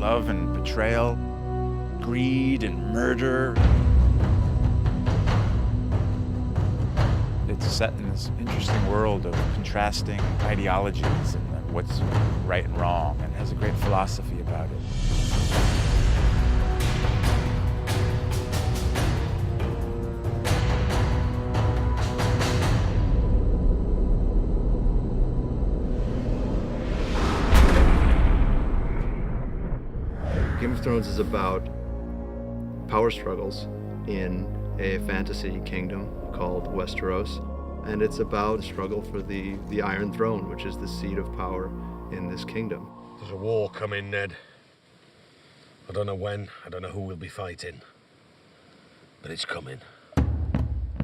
love and betrayal, greed and murder. It's set in this interesting world of contrasting ideologies and what's right and wrong, and has a great philosophy about it. Game of Thrones is about power struggles in a fantasy kingdom called Westeros, and it's about a struggle for the Iron Throne, which is the seat of power in this kingdom. There's a war coming, Ned. I don't know when, I don't know who we'll be fighting, but it's coming.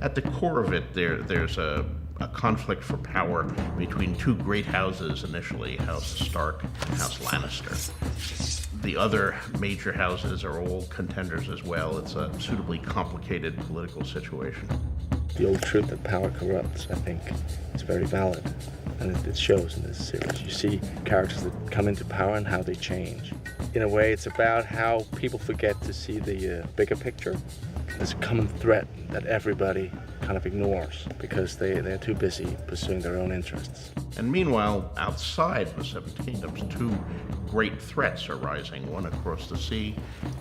At the core of it, there's a conflict for power between two great houses initially, House Stark and House Lannister. The other major houses are all contenders as well. It's a suitably complicated political situation. The old truth that power corrupts, I think, is very valid, and it shows in this series. You see characters that come into power and how they change. In a way, it's about how people forget to see the bigger picture. There's a common threat that everybody kind of ignores because they're too busy pursuing their own interests. And meanwhile, outside the Seven Kingdoms, two great threats are rising, one across the sea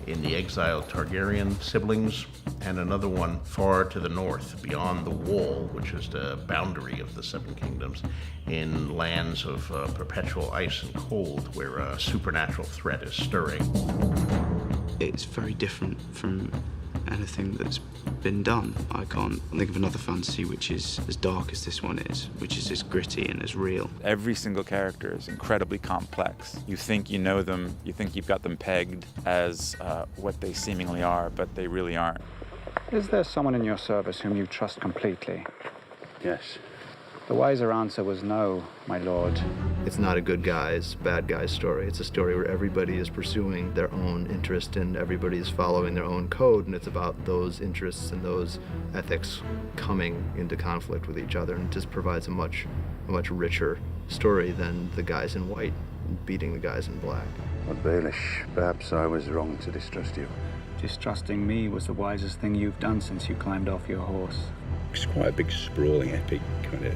in the exiled Targaryen siblings, and another one far to the north, beyond the Wall, which is the boundary of the Seven Kingdoms, in lands of perpetual ice and cold, where a supernatural threat is stirring. It's very different from anything that's been done. I can't think of another fantasy which is as dark as this one is, which is as gritty and as real. Every single character is incredibly complex. You think you know them, you think you've got them pegged as what they seemingly are, but they really aren't. Is there someone in your service whom you trust completely? Yes. The wiser answer was no, my lord. It's not a good guys, bad guys story. It's a story where everybody is pursuing their own interest and everybody is following their own code, and it's about those interests and those ethics coming into conflict with each other, and it just provides a much richer story than the guys in white beating the guys in black. Lord Baelish, perhaps I was wrong to distrust you. Distrusting me was the wisest thing you've done since you climbed off your horse. It's quite a big, sprawling, epic kind of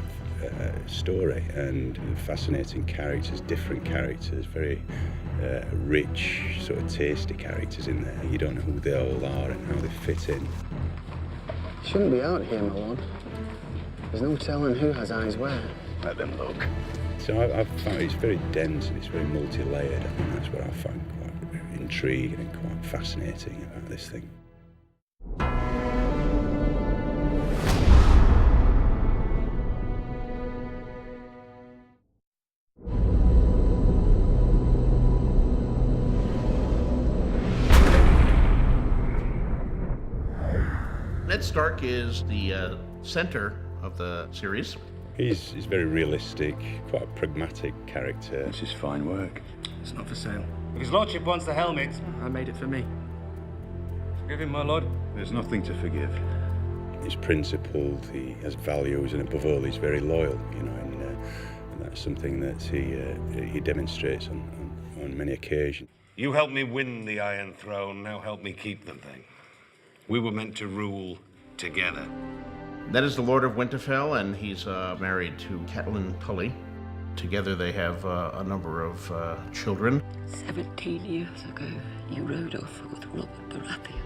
story, and fascinating characters, different characters, very rich, sort of tasty characters in there. You don't know who they all are and how they fit in. Shouldn't be out here, my lord. There's no telling who has eyes where. Let them look. So I've found it's very dense and it's very multi-layered. I think that's what I found quite intriguing and quite fascinating about this thing. Ned Stark is the center of the series. He's very realistic, quite a pragmatic character. This is fine work. It's not for sale. If his lordship wants the helmet, I made it for me. forgive him, my lord. There's nothing to forgive. He's principled, he has values, and above all, he's very loyal, you know, and that's something that he demonstrates on many occasions. You helped me win the Iron Throne, now help me keep the thing. We were meant to rule together. Ned is the Lord of Winterfell, and he's married to Catelyn Tully. Together they have a number of children. 17 years ago, you rode off with Robert Baratheon.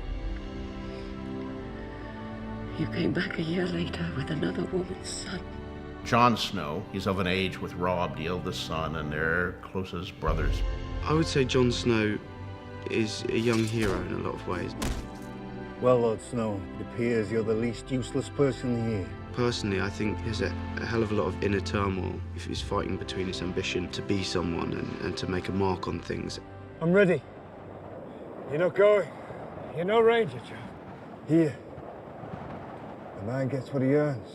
You came back a year later with another woman's son. Jon Snow, he's of an age with Robb, the eldest son, and they're closest brothers. I would say Jon Snow is a young hero in a lot of ways. Well, Lord Snow, it appears you're the least useless person here. Personally, I think there's a hell of a lot of inner turmoil if he's fighting between his ambition to be someone and to make a mark on things. I'm ready. You're not going. You're no ranger, chap. Here. The man gets what he earns.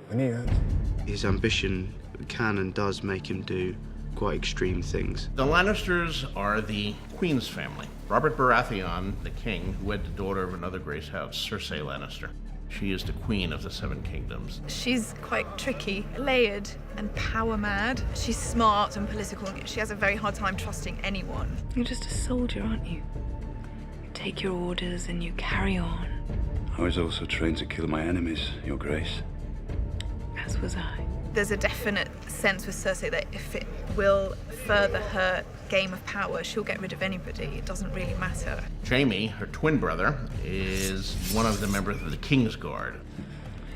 When he earns it. His ambition can and does make him do quite extreme things. The Lannisters are the Queen's family. Robert Baratheon, the king, who had the daughter of another Grace House, Cersei Lannister. She is the queen of the Seven Kingdoms. She's quite tricky, layered, and power mad. She's smart and political. She has a very hard time trusting anyone. You're just a soldier, aren't you? You take your orders and you carry on. I was also trained to kill my enemies, Your Grace. As was I. There's a definite sense with Cersei that if it will further her game of power, she'll get rid of anybody. It doesn't really matter. Jaime, her twin brother, is one of the members of the King's Guard.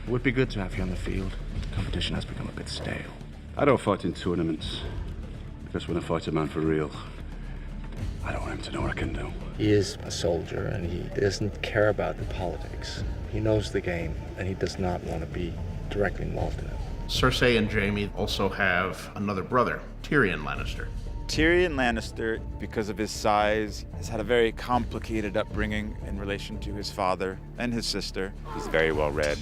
It would be good to have you on the field. The competition has become a bit stale. I don't fight in tournaments, because when I fight a man for real, I don't want him to know what I can do. He is a soldier, and he doesn't care about the politics. He knows the game, and he does not want to be directly involved in it. Cersei and Jaime also have another brother, Tyrion Lannister. Tyrion Lannister, because of his size, has had a very complicated upbringing in relation to his father and his sister. He's very well read.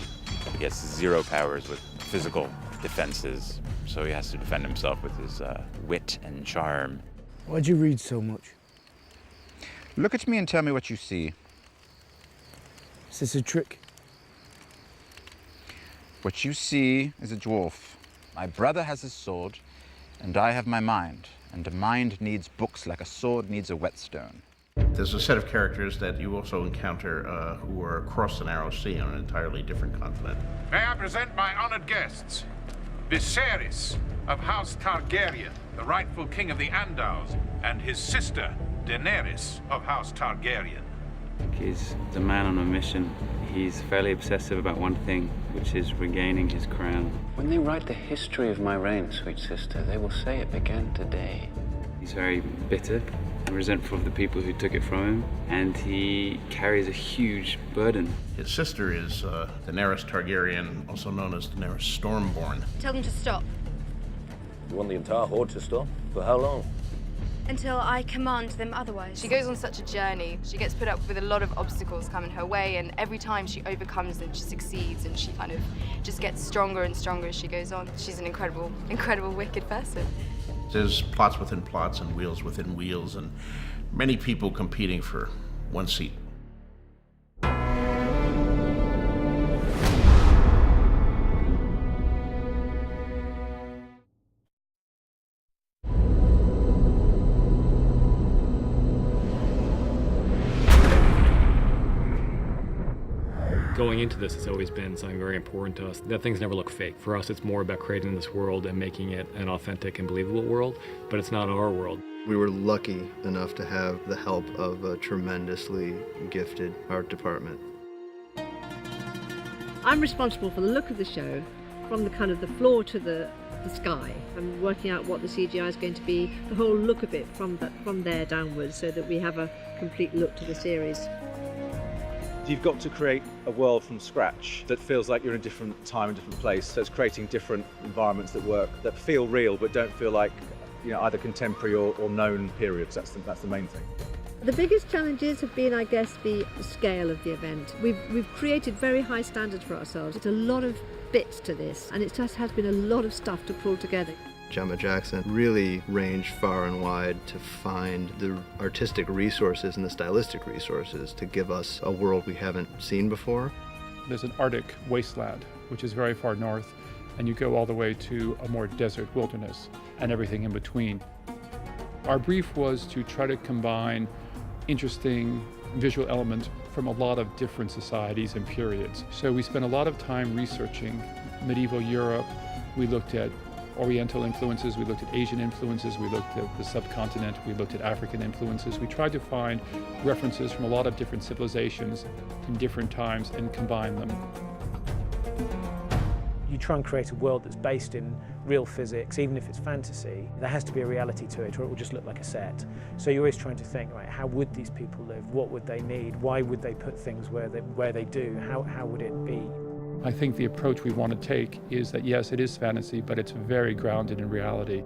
He has 0 powers with physical defenses, so he has to defend himself with his wit and charm. Why'd you read so much? Look at me and tell me what you see. Is this a trick? What you see is a dwarf. My brother has his sword, and I have my mind. And a mind needs books like a sword needs a whetstone. There's a set of characters that you also encounter who are across the Narrow Sea on an entirely different continent. May I present my honored guests, Viserys of House Targaryen, the rightful king of the Andals, and his sister, Daenerys of House Targaryen. He's a man on a mission. He's fairly obsessive about one thing, which is regaining his crown. When they write the history of my reign, sweet sister, they will say it began today. He's very bitter and resentful of the people who took it from him, and he carries a huge burden. His sister is Daenerys Targaryen, also known as Daenerys Stormborn. Tell them to stop. You want the entire horde to stop? For how long? Until I command them otherwise. She goes on such a journey. She gets put up with a lot of obstacles coming her way, and every time she overcomes them, she succeeds, and she kind of just gets stronger and stronger as she goes on. She's an incredible, incredible, wicked person. There's plots within plots and wheels within wheels, and many people competing for one seat. Going into this, it's always been something very important to us, that things never look fake. For us, it's more about creating this world and making it an authentic and believable world, but it's not our world. We were lucky enough to have the help of a tremendously gifted art department. I'm responsible for the look of the show, from the kind of the floor to the sky. I'm working out what the CGI is going to be, the whole look of it from there downwards, so that we have a complete look to the series. You've got to create a world from scratch that feels like you're in a different time and different place. So it's creating different environments that work, that feel real but don't feel like, you know, either contemporary or known periods. That's the main thing. The biggest challenges have been, I guess, the scale of the event. We've created very high standards for ourselves. It's a lot of bits to this, and it just has been a lot of stuff to pull together. Gemma Jackson really ranged far and wide to find the artistic resources and the stylistic resources to give us a world we haven't seen before. There's an Arctic wasteland, which is very far north, and you go all the way to a more desert wilderness and everything in between. Our brief was to try to combine interesting visual elements from a lot of different societies and periods. So we spent a lot of time researching medieval Europe. We looked at Oriental influences, we looked at Asian influences, we looked at the subcontinent, we looked at African influences. We tried to find references from a lot of different civilizations in different times and combine them. You try and create a world that's based in real physics, even if it's fantasy. There has to be a reality to it, or it will just look like a set. So you're always trying to think, right, how would these people live? What would they need? Why would they put things where they do? How would it be? I think the approach we want to take is that, yes, it is fantasy, but it's very grounded in reality.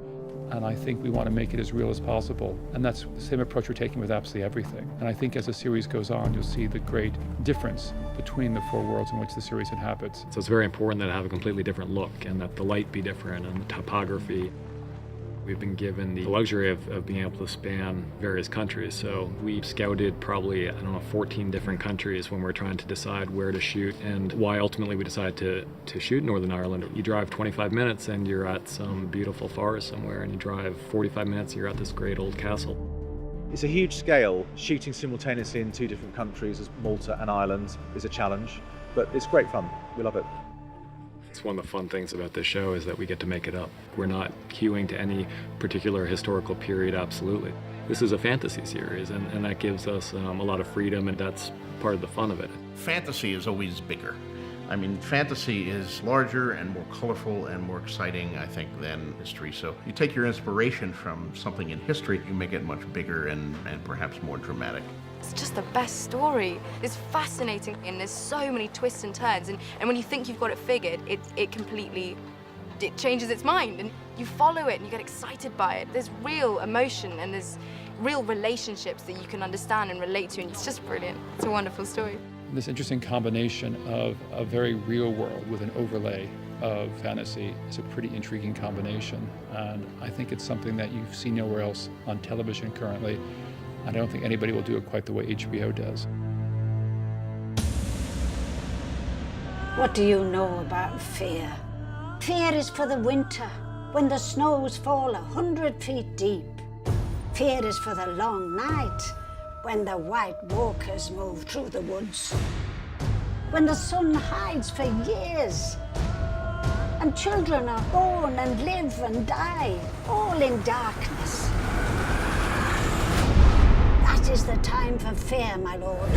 And I think we want to make it as real as possible. And that's the same approach we're taking with absolutely everything. And I think as the series goes on, you'll see the great difference between the 4 worlds in which the series inhabits. So it's very important that it have a completely different look, and that the light be different, and the topography. We've been given the luxury of being able to span various countries. So we scouted probably, 14 different countries when we're trying to decide where to shoot and why ultimately we decided to shoot in Northern Ireland. You drive 25 minutes and you're at some beautiful forest somewhere, and you drive 45 minutes, you're at this great old castle. It's a huge scale. Shooting simultaneously in 2 different countries as Malta and Ireland is a challenge, but it's great fun. We love it. It's one of the fun things about this show is that we get to make it up. We're not hewing to any particular historical period, absolutely. This is a fantasy series, and that gives us a lot of freedom, and that's part of the fun of it. Fantasy is always bigger. I mean, fantasy is larger and more colorful and more exciting, I think, than history. So you take your inspiration from something in history, you make it much bigger and perhaps more dramatic. It's just the best story. It's fascinating, and there's so many twists and turns, and when you think you've got it figured, it completely changes its mind, and you follow it and you get excited by it. There's real emotion and there's real relationships that you can understand and relate to, and it's just brilliant. It's a wonderful story. This interesting combination of a very real world with an overlay of fantasy is a pretty intriguing combination, and I think it's something that you see nowhere else on television currently. I don't think anybody will do it quite the way HBO does. What do you know about fear? Fear is for the winter, when the snows fall 100 feet deep. Fear is for the long night, when the white walkers move through the woods. When the sun hides for years, and children are born and live and die, all in darkness. That is the time for fear, my lord.